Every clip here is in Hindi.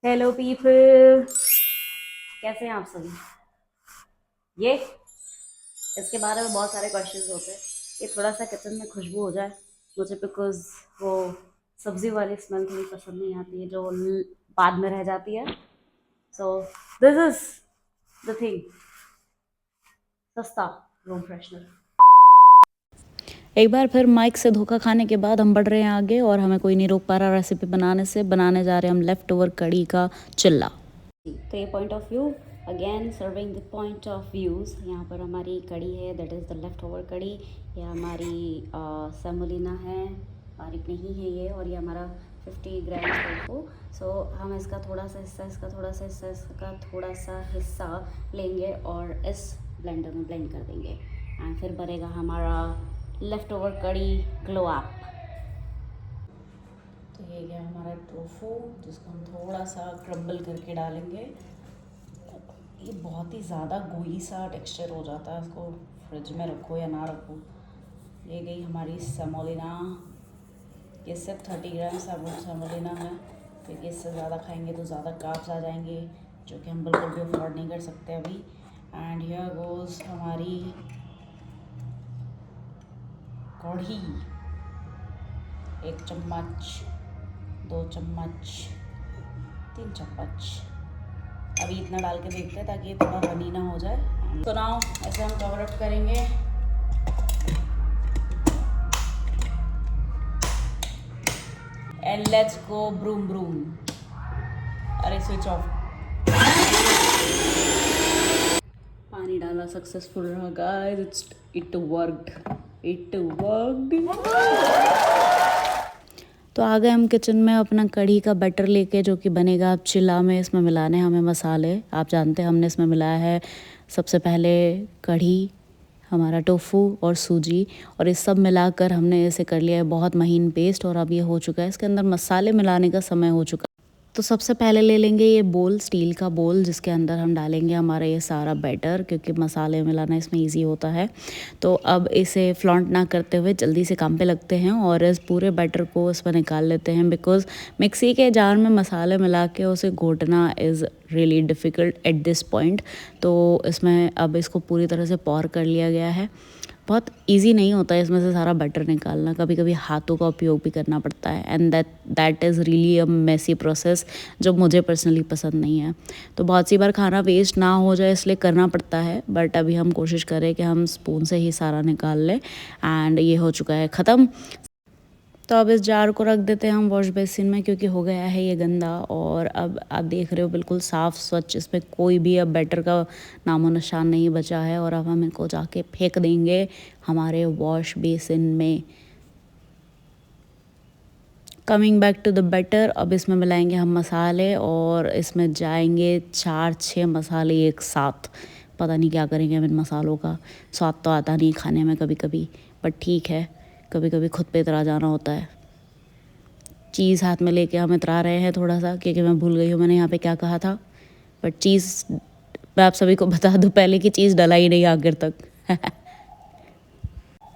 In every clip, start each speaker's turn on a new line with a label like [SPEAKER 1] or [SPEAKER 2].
[SPEAKER 1] हेलो पीपल, कैसे हैं आप सभी। ये इसके बारे में बहुत सारे क्वेश्चंस होते हैं। ये थोड़ा सा किचन में खुशबू हो जाए मुझे, बिकॉज वो सब्जी वाली स्मेल थोड़ी पसंद नहीं आती है जो बाद में रह जाती है। So this is the thing, सस्ता रूम फ्रेशनर। एक बार फिर माइक से धोखा खाने के बाद हम बढ़ रहे हैं आगे और हमें कोई नहीं रोक पा रहा रेसिपी बनाने से। बनाने जा रहे हैं हम लेफ्ट ओवर कड़ी का चिल्ला। तो ये point of view, again serving the point of views. यहाँ पर हमारी कड़ी है, that is the left over कड़ी। ये हमारी सेमोलिना है, बारीक नहीं है ये। और ये हमारा 50 ग्राम टोफू। सो हम इसका थोड़ा सा हिस्सा, इसका थोड़ा सा हिस्सा, इसका थोड़ा सा हिस्सा लेंगे और इस ब्लेंडर में ब्लेंड कर देंगे। एंड फिर बनेगा हमारा लेफ्ट ओवर कड़ी ग्लो अप। तो ये गया हमारा टोफू, जिसको हम थोड़ा सा क्रम्बल करके डालेंगे। ये बहुत ही ज़्यादा गोई सा टेक्सचर हो जाता है, इसको फ्रिज में रखो या ना रखो। ये गई हमारी सेमोलिना। ये सिर्फ 30 ग्राम सेमोलिना है, क्योंकि इससे ज़्यादा खाएंगे तो ज़्यादा कार्ब्स आ जाएंगे, जो कि हम बिल्कुल भी अफोर्ड नहीं कर सकते अभी। एंड हियर गोज़ हमारी कढ़ी। 1 चम्मच, 2 चम्मच, 3 चम्मच। अभी इतना डाल के देखते हैं ताकि ये थोड़ा रनी ना हो जाए। तो नाउ ऐसे हम कवर अप करेंगे। And let's go vroom vroom. अरे स्विच ऑफ। पानी डाला सक्सेसफुल रहा guys, it worked, it worked. तो आ गए हम किचन में अपना कढ़ी का बैटर लेके, जो कि बनेगा अब चिल्ला में। इसमें मिलाने हमें मसाले, आप जानते हैं हमने इसमें मिलाया है सबसे पहले कढ़ी, हमारा टोफू और सूजी, और इस सब मिलाकर हमने इसे कर लिया है बहुत महीन पेस्ट। और अब ये हो चुका है, इसके अंदर मसाले मिलाने का समय हो चुका है। तो सबसे पहले ले लेंगे ये बोल, स्टील का बोल, जिसके अंदर हम डालेंगे हमारा ये सारा बैटर, क्योंकि मसाले मिलाना इसमें इजी होता है। तो अब इसे फ्लॉन्ट ना करते हुए जल्दी से काम पे लगते हैं और इस पूरे बैटर को इसमें निकाल लेते हैं, बिकॉज़ मिक्सी के जार में मसाले मिला के उसे घोटना is really difficult at this point. तो इसमें अब इसको पूरी तरह से पॉर कर लिया गया है। बहुत इजी नहीं होता है इसमें से सारा बटर निकालना, कभी कभी हाथों का उपयोग भी करना पड़ता है। And that is really a messy process, जो मुझे पर्सनली पसंद नहीं है। तो बहुत सी बार खाना वेस्ट ना हो जाए इसलिए करना पड़ता है, बट अभी हम कोशिश करें कि हम स्पून से ही सारा निकाल लें। एंड ये हो चुका है ख़त्म। तो अब इस जार को रख देते हैं हम वॉश बेसिन में, क्योंकि हो गया है ये गंदा। और अब आप देख रहे हो बिल्कुल साफ़ स्वच्छ, इसमें कोई भी अब बैटर का नामो निशान नहीं बचा है। और अब हम इनको जाके फेंक देंगे हमारे वॉश बेसिन में। Coming back to the batter, अब इसमें मिलाएंगे हम मसाले और इसमें जाएंगे 4-6 मसाले एक साथ। पता नहीं क्या करेंगे हम इन मसालों का, स्वाद तो आता नहीं खाने में कभी कभी, बट ठीक है, कभी कभी खुद पे इतरा जाना होता है। चीज़ हाथ में लेके हम इतरा रहे हैं थोड़ा सा, क्योंकि मैं भूल गई हूँ मैंने यहाँ पे क्या कहा था। बट चीज़, मैं आप सभी को बता दूँ पहले कि चीज़ डला ही नहीं आखिर तक।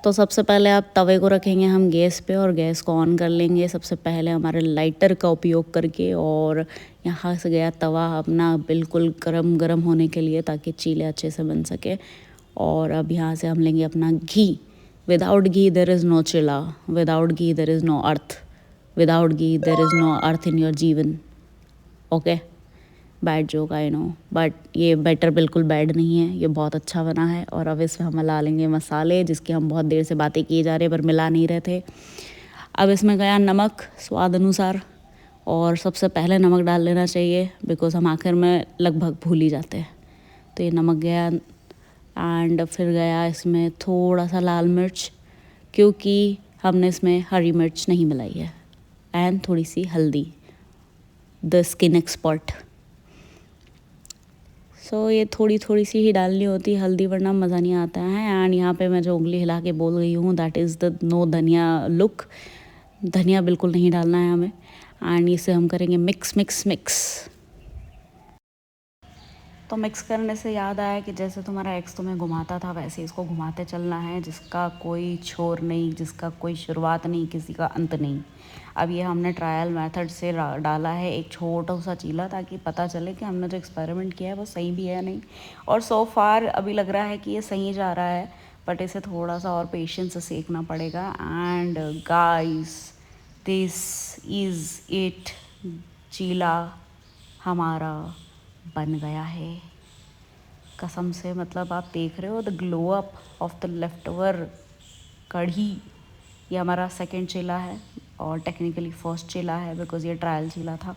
[SPEAKER 1] तो सबसे पहले आप तवे को रखेंगे हम गैस पे और गैस को ऑन कर लेंगे सबसे पहले हमारे लाइटर का उपयोग करके। और यहाँ से गया तवा अपना बिल्कुल गरम गरम होने के लिए, ताकि चीले अच्छे से बन सके। और अब यहाँ से हम लेंगे अपना घी। Without ghee there is no chilla, without ghee there is no earth, without ghee there is no earth in your jeevan. Okay, bad joke I know, but ये बैटर बिल्कुल बैड नहीं है, ये बहुत अच्छा बना है। और अब इसमें हम मिला लेंगे मसाले, जिसकी हम बहुत देर से बातें किए जा रहे पर मिला नहीं रहे थे। अब इसमें गया नमक स्वाद अनुसार, और सबसे पहले नमक डाल लेना चाहिए, बिकॉज़ हम आखिर में लगभग भूल ही जाते हैं। तो ये नमक गया। एंड फिर गया इसमें थोड़ा सा लाल मिर्च, क्योंकि हमने इसमें हरी मिर्च नहीं मिलाई है। एंड थोड़ी सी हल्दी, द स्किन एक्सपर्ट। सो ये थोड़ी थोड़ी सी ही डालनी होती है हल्दी, वरना मज़ा नहीं आता है। एंड यहाँ पे मैं जो उंगली हिला के बोल रही हूँ, दैट इज़ द नो धनिया लुक। धनिया बिल्कुल नहीं डालना है हमें। एंड इसे हम करेंगे मिक्स मिक्स मिक्स। तो मिक्स करने से याद आया कि जैसे तुम्हारा एक्स तुम्हें घुमाता था वैसे इसको घुमाते चलना है, जिसका कोई छोर नहीं, जिसका कोई शुरुआत नहीं, किसी का अंत नहीं। अब ये हमने ट्रायल मेथड से डाला है एक छोटा सा चीला, ताकि पता चले कि हमने जो एक्सपेरिमेंट किया है वो सही भी है या नहीं। और सो फार अभी लग रहा है कि ये सही जा रहा है, बट इसे थोड़ा सा और पेशेंस से सेकना पड़ेगा। And guys, this is it, चीला हमारा बन गया है कसम से। मतलब आप देख रहे हो the glow up of the leftover kadhi. ये हमारा सेकंड चीला है और टेक्निकली फर्स्ट चीला है बिकॉज़ ये ट्रायल चीला था।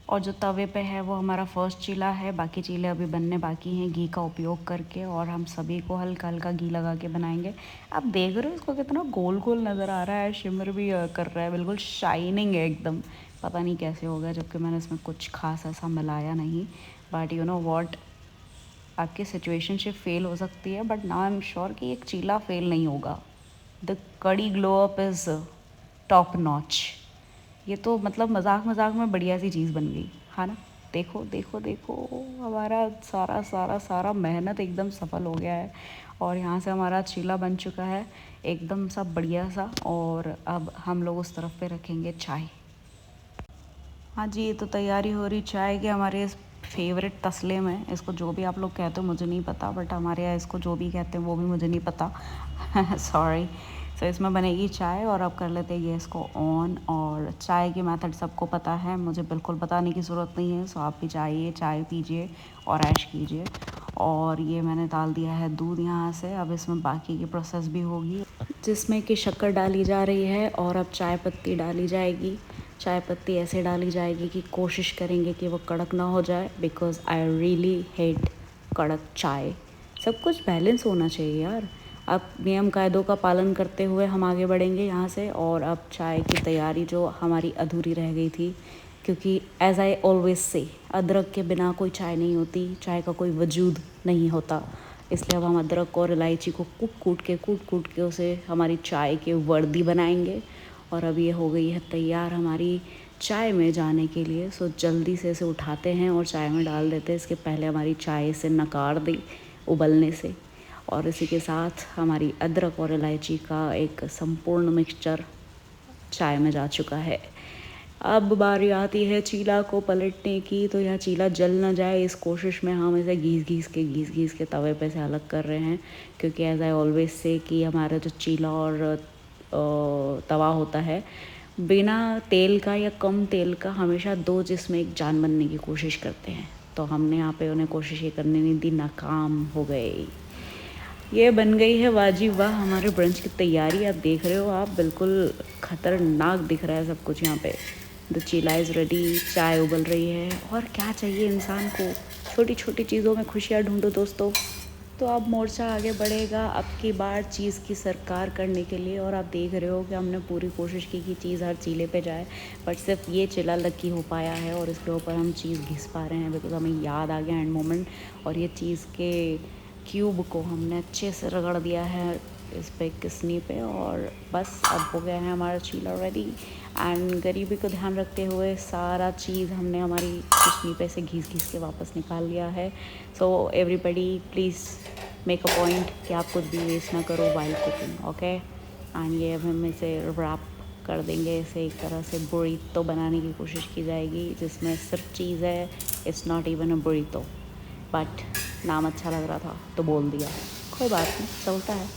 [SPEAKER 1] और जो तवे पे है वो हमारा फर्स्ट चीला है, बाकी चीले अभी बनने बाकी हैं घी का उपयोग करके। और हम सभी को हल्का हल्का घी लगा के बनाएंगे। आप देख रहे हो इसको कितना गोल गोल नज़र आ रहा है, शिमर भी कर रहा है, बिल्कुल शाइनिंग है एकदम। पता नहीं कैसे होगा, जबकि मैंने इसमें कुछ खास ऐसा मिलाया नहीं। बट यू नो वॉट, आपकी सिचुएशनशिप फेल हो सकती है, but now I am sure कि एक चीला फेल नहीं होगा। द कड़ी glow up is top notch. ये तो मतलब मजाक मजाक में बढ़िया सी चीज़ बन गई, हाँ ना। देखो देखो देखो, हमारा सारा सारा सारा मेहनत एकदम सफल हो गया है। और यहाँ से हमारा चीला बन चुका है एकदम सा बढ़िया सा। और अब हम लोग उस तरफ पे रखेंगे चाय। हाँ जी, ये तो तैयारी हो रही चाय की हमारे इस फेवरेट तसले में। इसको जो भी आप लोग कहते हो मुझे नहीं पता, बट हमारे यहाँ इसको जो भी कहते हैं वो भी मुझे नहीं पता सॉरी। तो इसमें बनेगी चाय और अब कर लेते हैं गैस को ऑन। और चाय की मेथड सबको पता है, मुझे बिल्कुल बताने की ज़रूरत नहीं है। सो आप भी चाहिए चाय पीजिए और ऐश कीजिए। और ये मैंने डाल दिया है दूध यहाँ से। अब इसमें बाकी की प्रोसेस भी होगी, जिसमें कि शक्कर डाली जा रही है और अब चाय पत्ती डाली जाएगी। चाय पत्ती ऐसे डाली जाएगी कि कोशिश करेंगे कि वो कड़क ना हो जाए, बिकॉज़ आई रियली हेट कड़क चाय। सब कुछ बैलेंस होना चाहिए यार। अब नियम कायदों का पालन करते हुए हम आगे बढ़ेंगे यहाँ से। और अब चाय की तैयारी जो हमारी अधूरी रह गई थी, क्योंकि एज़ आई ऑलवेज से अदरक के बिना कोई चाय नहीं होती, चाय का कोई वजूद नहीं होता। इसलिए अब हम अदरक और इलायची को कूट कूट के उसे हमारी चाय के वर्दी बनाएंगे। और अब ये हो गई है तैयार हमारी चाय में जाने के लिए। सो जल्दी से इसे उठाते हैं और चाय में डाल देते हैं। इसके पहले हमारी चाय से नकार दी उबलने से। और इसी के साथ हमारी अदरक और इलायची का एक संपूर्ण मिक्सचर चाय में जा चुका है। अब बारी आती है चीला को पलटने की। तो यह चीला जल ना जाए इस कोशिश में हम इसे घीस के तवे पे से अलग कर रहे हैं। क्योंकि एज आई ऑलवेज से कि हमारा जो चीला और तवा होता है, बिना तेल का या कम तेल का हमेशा दो जिसमें एक जान बनने की कोशिश करते हैं। तो हमने यहाँ पे उन्हें कोशिश ये करने नहीं दी, नाकाम हो गए। ये बन गई है वाजी वाह हमारे ब्रंच की तैयारी। आप देख रहे हो, आप बिल्कुल ख़तरनाक दिख रहा है सब कुछ यहाँ पे। द चीला इज़ रेडी, चाय उबल रही है। और क्या चाहिए इंसान को, छोटी छोटी चीज़ों में खुशियाँ ढूंढो दोस्तों। तो अब मोर्चा आगे बढ़ेगा अब की बार चीज़ की सरकार करने के लिए। और आप देख रहे हो कि हमने पूरी कोशिश की कि चीज़ हर चीले पे जाए, बट सिर्फ ये चिल्ला लकी हो पाया है। और इसके ऊपर हम चीज़ घिस पा रहे हैं बिकॉज हमें याद आ गया एंड मोमेंट। और ये चीज़ के क्यूब को हमने अच्छे से रगड़ दिया है इस पे किसनी पे। और बस अब हो गया है हमारा चीला रेडी। एंड गरीबी को ध्यान रखते हुए सारा चीज़ हमने हमारी किसनी पे से घिस के वापस निकाल लिया है। So everybody please make a point कि आप कुछ भी वेस्ट ना करो वाइल कुकिंग, ओके। एंड ये अब हम इसे रैप कर देंगे। इसे एक तरह से बुरीतो बनाने की कोशिश की जाएगी, जिसमें सिर्फ चीज़ है। It's not even a burrito, but नाम अच्छा लग रहा था तो बोल दिया, कोई बात नहीं, चलता है।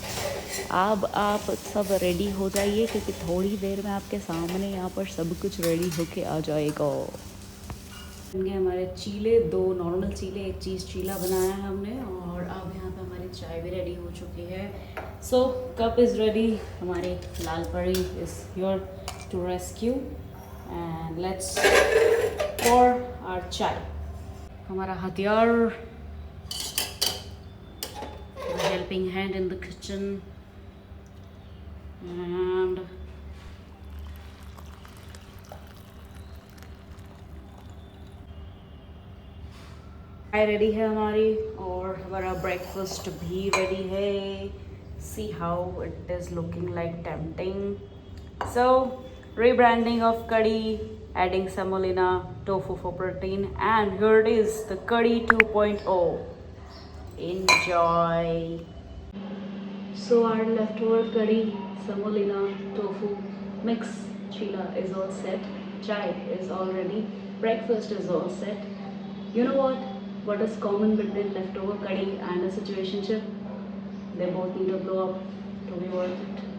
[SPEAKER 1] अब आप सब रेडी हो जाइए, क्योंकि थोड़ी देर में आपके सामने यहाँ पर सब कुछ रेडी होके आ जाएगा। बन हमारे चीले, दो नॉर्मल चीले, एक चीज़ चीला बनाया है हमने। और अब यहाँ पे हमारी चाय भी रेडी हो चुकी है। सो कप इज़ रेडी, हमारी लाल परी is your to rescue. And let's pour our चाय। हमारा हथियार, helping hand in the kitchen, and चाय रेडी है हमारी। और हमारा ब्रेकफास्ट भी रेडी है। See how it is looking like tempting. So rebranding of curry, adding semolina tofu for protein, and here it is, the curry 2.0. Enjoy. So our leftover curry, semolina, tofu, mix chila is all set. Chai is all ready. Breakfast is all set. You know what? What is common between leftover curry and a situationship? They both need to blow up to be worth it.